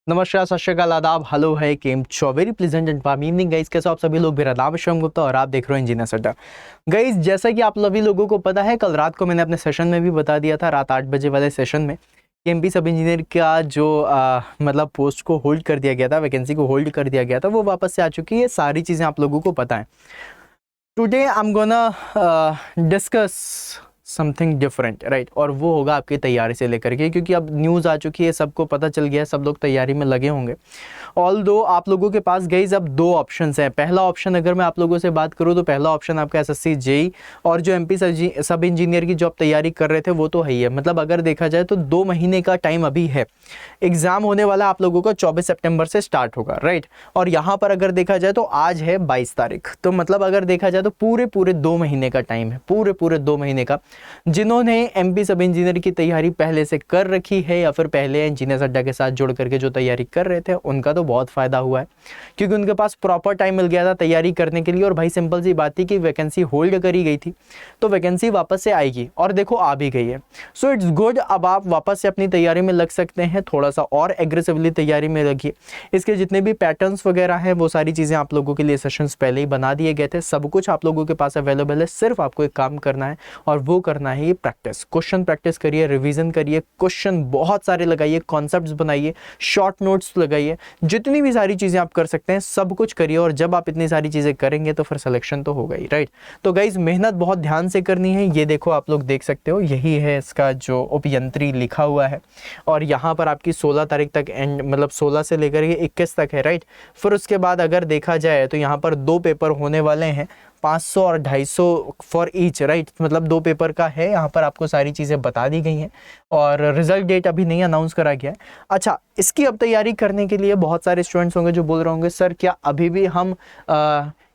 नमस्कार, सत श्री अकाल, आदाब, हेलो है, केम चो, very pleasant and warm evening guys. कैसे आप सभी लोग? मेरा नाम है शिवम गुप्ता और आप देख रहे हो इंजीनियर्स अड्डा। गाइस, जैसा कि आप सभी लोगों को पता है, कल रात को मैंने अपने सेशन में भी बता दिया था, रात 8 बजे वाले सेशन में, कि एमपी सब इंजीनियर का जो मतलब पोस्ट को होल्ड कर दिया गया था, वैकेंसी को होल्ड कर दिया गया था, वो वापस से आ चुकी है। सारी चीज़ें आप लोगों को पता है। Today I am gonna discuss something different, right. और वो होगा आपकी तैयारी से लेकर के, क्योंकि अब न्यूज़ आ चुकी है, सबको पता चल गया है, सब लोग तैयारी में लगे होंगे। ऑल्दो आप लोगों के पास गाइस अब दो ऑप्शंस हैं। पहला ऑप्शन, अगर मैं आप लोगों से बात करूं, तो पहला ऑप्शन आपका एसएससी जेई और जो एमपी सब इंजीनियर की जॉब तैयारी कर रहे थे वो तो है ही है। मतलब अगर देखा जाए तो 2 महीने का टाइम अभी है। एग्जाम होने वाला आप लोगों का 24 सितंबर से स्टार्ट होगा, राइट। और यहाँ पर अगर देखा जाए तो आज है 22 तारीख, तो मतलब अगर देखा जाए तो पूरे 2 महीने का टाइम है, पूरे 2 महीने का। जिन्होंने एमपी सब इंजीनियर की तैयारी पहले से कर रखी है या फिर पहले इंजीनियर्स अड्डा के साथ जुड़ करके जो तैयारी कर रहे थे, उनका तो बहुत फायदा हुआ है, क्योंकि उनके पास प्रॉपर टाइम मिल गया था तैयारी करने के लिए। और भाई सिंपल सी बात थी कि वैकेंसी होल्ड करी गई थी, तो वैकेंसी वापस से आएगी, और देखो आ भी गई है। So it's good. अब आप वापस से अपनी तैयारी में लग सकते हैं, थोड़ा सा और एग्रेसिवली तैयारी में लगिए। इसके जितने भी पैटर्न्स वगैरह हैं, वो सारी चीज़ें आप लोगों के लिए सेशंस पहले ही बना दिए गए थे, सब कुछ आप लोगों के पास अवेलेबल है। सिर्फ आपको एक काम करना है, और वो करना है ये प्रैक्टिस। क्वेश्चन प्रैक्टिस करिए, रिवीजन करिए, क्वेश्चन बहुत सारे लगाइए, कॉन्सेप्ट्स बनाइए, शॉर्ट नोट्स लगाइए, जितनी भी सारी चीज़ें आप कर सकते हैं सब कुछ करिए। और जब आप इतनी सारी चीज़ें करेंगे तो फिर सिलेक्शन तो होगा ही, राइट। तो गाइज, मेहनत बहुत ध्यान से करनी है। ये देखो, आप लोग देख सकते हो, यही है इसका जो उपयंत्री लिखा हुआ है, और यहाँ पर आपकी 16 तारीख तक एंड, मतलब 16 से लेकर के 21 तक है, राइट। फिर उसके बाद अगर देखा जाए तो यहाँ पर 2 पेपर होने वाले हैं, 500 और 250 फॉर ईच, राइट। मतलब 2 पेपर का है। यहाँ पर आपको सारी चीज़ें बता दी गई हैं, और रिजल्ट डेट अभी नहीं अनाउंस करा गया है। अच्छा, इसकी अब तैयारी करने के लिए बहुत सारे स्टूडेंट्स होंगे जो बोल रहे होंगे, सर क्या अभी भी हम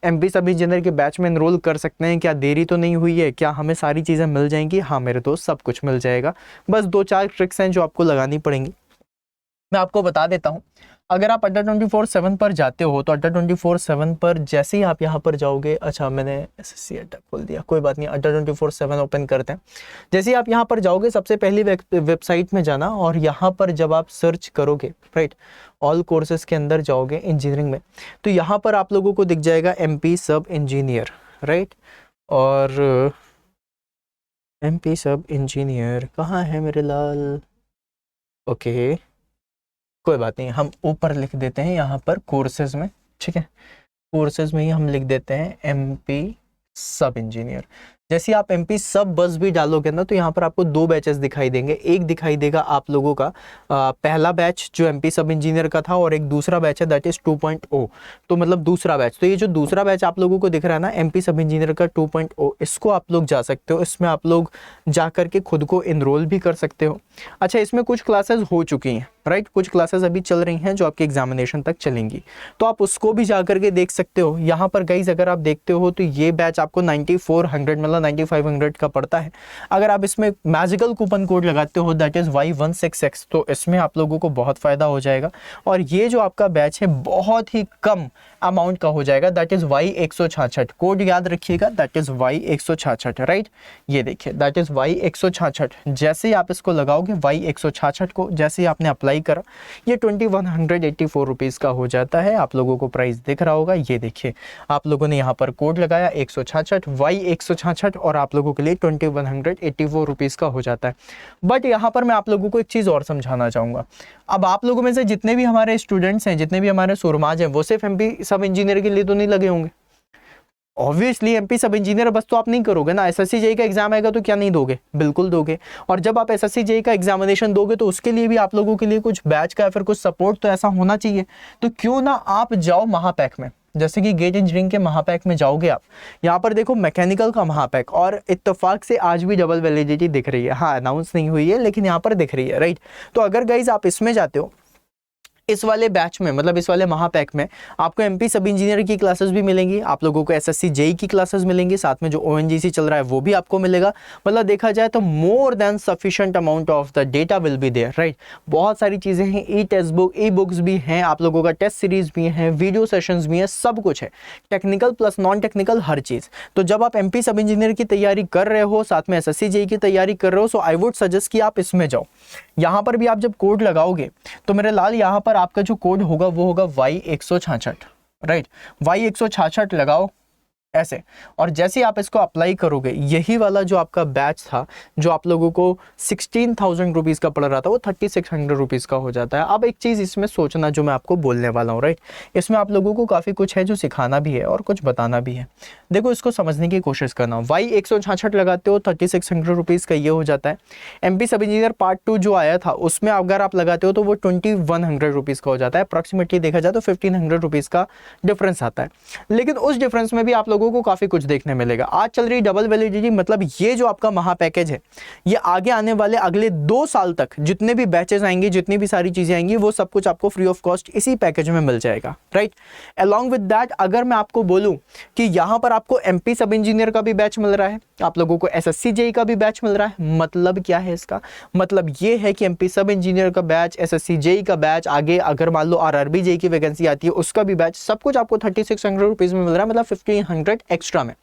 एमपी सब इंजीनियर के बैच में एनरोल कर सकते हैं? क्या देरी तो नहीं हुई है? क्या हमें सारी चीज़ें मिल जाएंगी? हाँ मेरे दोस्त, सब कुछ मिल जाएगा। बस 2-4 ट्रिक्स हैं जो आपको लगानी पड़ेंगी, मैं आपको बता देता हूँ। अगर आप अड्डा 24/7 पर जाते हो, तो अड्डा 24/7 पर जैसे ही आप यहाँ पर जाओगे, अच्छा मैंने एसएससी अड्डा खोल दिया, कोई बात नहीं, अड्डा 24/7 ओपन करते हैं। जैसे ही आप यहाँ पर जाओगे, सबसे पहली वेबसाइट में जाना, और यहाँ पर जब आप सर्च करोगे, राइट, ऑल कोर्सेज के अंदर जाओगे इंजीनियरिंग में, तो यहाँ पर आप लोगों को दिख जाएगा एमपी सब इंजीनियर, राइट। और एमपी सब इंजीनियर कहाँ है मेरे लाल? ओके, कोई बात नहीं, हम ऊपर लिख देते हैं यहाँ पर कोर्सेज में, ठीक है। कोर्सेज में ही हम लिख देते हैं एमपी सब इंजीनियर। जैसे आप एमपी सब बस भी डालोगे ना, तो यहाँ पर आपको 2 बैचेस दिखाई देंगे। एक दिखाई देगा आप लोगों का पहला बैच जो एमपी सब इंजीनियर का था, और एक दूसरा बैच है दैट इज 2.0, तो मतलब दूसरा बैच। तो ये जो दूसरा बैच आप लोगों को दिख रहा है ना, एमपी सब इंजीनियर का 2.0, इसको आप लोग जा सकते हो। इसमें आप लोग जा करके खुद को इनरोल भी कर सकते हो। अच्छा, इसमें कुछ क्लासेस हो चुकी हैं, राइट, कुछ क्लासेस अभी चल रही हैं जो आपके एग्जामिनेशन तक चलेंगी, तो आप उसको भी जा करके देख सकते हो। यहाँ पर गाइज अगर आप देखते हो तो ये बैच आपको 9400 मतलब 9500 का पड़ता है। अगर आप इसमें मैजिकल कूपन कोड लगाते हो दैट इज Y16X, तो इसमें आप लोगों को बहुत फायदा हो जाएगा। और ये जो आपका बैच है बहुत ही कम अमाउंट का हो जाएगा, दैट इज Y166। कोड याद रखिएगा, दैट इज Y166, राइट। ये देखिए, दैट इज Y166। जैसे ही आप इसको लगाओगे Y166 को, जैसे ही आपने अप्लाई करा, ये 2184 रुपीज़ का हो जाता है। आप लोगों को प्राइस दिख रहा होगा, ये देखिए, आप लोगों ने यहाँ पर कोड लगाया 166 Y166, और आप लोगों के लिए 2184 रुपीज़ का हो जाता है। बट यहाँ पर मैं आप लोगों को एक चीज़ और समझाना चाहूँगा। अब आप लोगों में से जितने भी हमारे स्टूडेंट्स हैं, जितने भी हमारे सुरमाज हैं, वो सिर्फ एमपी सब इंजीनियर के लिए तो नहीं लगे होंगे। ऑब्वियसली एमपी सब इंजीनियर बस तो आप नहीं करोगे ना। एसएससी जेई का एग्जाम आएगा तो क्या नहीं दोगे? बिल्कुल दोगे। और जब आप एसएससी जेई का एग्जामिनेशन दोगे, तो उसके लिए भी आप लोगों के लिए कुछ बैच का या फिर कुछ सपोर्ट तो ऐसा होना चाहिए। तो क्यों ना आप जाओ महापैक में, जैसे कि गेट इंजीनियरिंग के महापैक में जाओगे आप, यहाँ पर देखो मैकेनिकल का महापैक, और इत्तेफाक से आज भी डबल वैलिडिटी दिख रही है। हाँ, अनाउंस नहीं हुई है लेकिन यहाँ पर दिख रही है, राइट। तो अगर गाइज आप इसमें जाते हो, इस वाले बैच में, मतलब इस वाले महापैक में, आपको एमपी सब इंजीनियर की क्लासेस भी मिलेंगी, आप लोगों को एसएससी जेई की क्लासेस मिलेंगी, साथ में जो ओएनजीसी चल रहा है वो भी आपको मिलेगा। मतलब देखा जाए तो more than sufficient amount of the data will be there, right. बहुत सारी चीज़ें हैं, e text book, e books भी हैं, आप लोगों का टेस्ट सीरीज भी है, वीडियो सेशंस भी हैं, सब कुछ है, टेक्निकल प्लस नॉन टेक्निकल हर चीज़। तो जब आप एमपी सब इंजीनियर की तैयारी कर रहे हो, साथ में एसएससी जेई की तैयारी कर रहे हो, सो आई वुड सजेस्ट कि आप इसमें जाओ। यहाँ पर भी आप जब कोड लगाओगे तो मेरे लाल यहाँ पर आपका जो कोड होगा वो होगा Y166, राइट। Y166 लगाओ ऐसे, और जैसे ही आप इसको अप्लाई करोगे, यही वाला जो आपका बैच था जो आप लोगों को 16,000 रुपीज़ का पड़ रहा था, वो 3600 रुपीज़ का हो जाता है। अब एक चीज़ इसमें सोचना जो मैं आपको बोलने वाला हूँ, राइट, इसमें आप लोगों को काफ़ी कुछ है जो सिखाना भी है और कुछ बताना भी है। देखो, इसको समझने की कोशिश करना। Y166 लगाते हो 3600 रुपीज़ का ये हो जाता है। MP सब इंजीनियर पार्ट 2 जो आया था उसमें अगर आप लगाते हो तो वो 2100 रुपीज़ का हो जाता है। अप्रॉक्सीमेटली देखा जाए तो 1500 रुपीज़ का डिफरेंस आता है। लेकिन उस डिफरेंस में भी आप लोगों को काफी कुछ देखने मिलेगा। आज चल रही डबल वैलिडिटी, मतलब ये जो आपका महा पैकेज है, ये आगे आने वाले अगले 2 साल तक जितने भी बैचेस आएंगे, जितनी भी सारी चीजें आएंगी, वो सब कुछ आपको फ्री ऑफ कॉस्ट इसी पैकेज में मिल जाएगा, राइट। अलॉन्ग विद दैट, अगर मैं आपको बोलूं कि यहां पर आपको MP सब इंजीनियर का भी बैच मिल रहा है, आप लोगों को SSC JEE का भी बैच मिल रहा है, मतलब क्या है इसका मतलब? ये है कि MP सब इंजीनियर का बैच, SSC JEE का बैच, आगे अगर मान लो RRB JEE की वैकेंसी आती है उसका भी बैच, सब कुछ आपको 3600 रुपीज में मिल रहा है, मतलब 1500 एक्स्ट्रा में।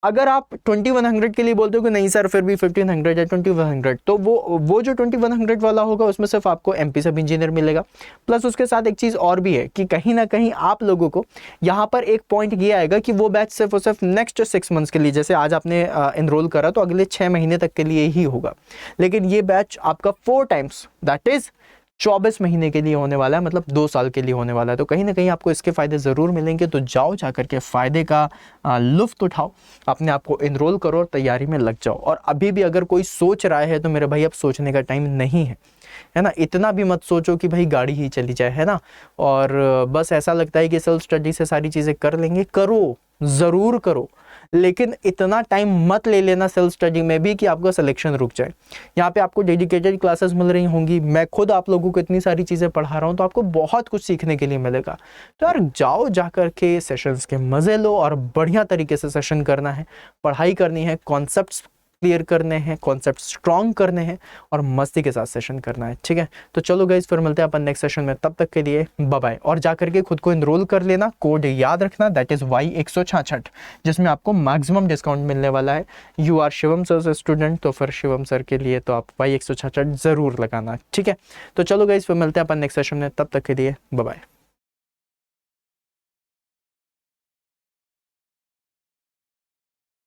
अगर आप 2100 के लिए बोलते हो कि नहीं सर फिर भी 1500 या 2100, तो वो जो 2100 वाला होगा उसमें सिर्फ आपको MP सब इंजीनियर मिलेगा। प्लस उसके साथ एक चीज़ और भी है कि कहीं ना कहीं आप लोगों को यहाँ पर एक पॉइंट ये आएगा कि वो बैच सिर्फ और सिर्फ नेक्स्ट 6 मंथ्स के लिए, जैसे आज आपने एनरोल करा तो अगले 6 महीने तक के लिए ही होगा, लेकिन ये बैच आपका 4 टाइम्स, दैट इज 24 महीने के लिए होने वाला है, मतलब 2 साल के लिए होने वाला है। तो कहीं ना कहीं आपको इसके फ़ायदे ज़रूर मिलेंगे। तो जाओ जाकर के फ़ायदे का लुफ्त उठाओ, अपने आप को इनरोल करो और तैयारी में लग जाओ। और अभी भी अगर कोई सोच रहा है तो मेरे भाई अब सोचने का टाइम नहीं है ना। इतना भी मत सोचो कि भाई गाड़ी ही चली जाए, है ना। और बस ऐसा लगता है कि सेल्फ स्टडी से सारी चीज़ें कर लेंगे। करो, ज़रूर करो, लेकिन इतना टाइम मत ले लेना सेल्फ स्टडी में भी कि आपका सिलेक्शन रुक जाए। यहाँ पे आपको डेडिकेटेड क्लासेस मिल रही होंगी, मैं खुद आप लोगों को इतनी सारी चीज़ें पढ़ा रहा हूँ, तो आपको बहुत कुछ सीखने के लिए मिलेगा। तो यार जाओ जाकर के सेशंस के मज़े लो और बढ़िया तरीके से सेशन करना है, पढ़ाई करनी है, कॉन्सेप्ट्स क्लियर करने हैं, कॉन्सेप्ट स्ट्रॉन्ग करने हैं और मस्ती के साथ सेशन करना है, ठीक है। तो चलो गाइस, फिर मिलते हैं अपन नेक्स्ट सेशन में, तब तक के लिए बाय बाय। और जाकर के खुद को इनरोल कर लेना, कोड याद रखना, दैट इज Y166, जिसमें आपको मैक्सिमम डिस्काउंट मिलने वाला है। यू आर शिवम सर से स्टूडेंट, तो फिर शिवम सर के लिए तो आप Y166 जरूर लगाना, ठीक है। तो चलो गाइस, फिर मिलते हैं अपन नेक्स्ट सेशन में, तब तक के लिए बाय बाय।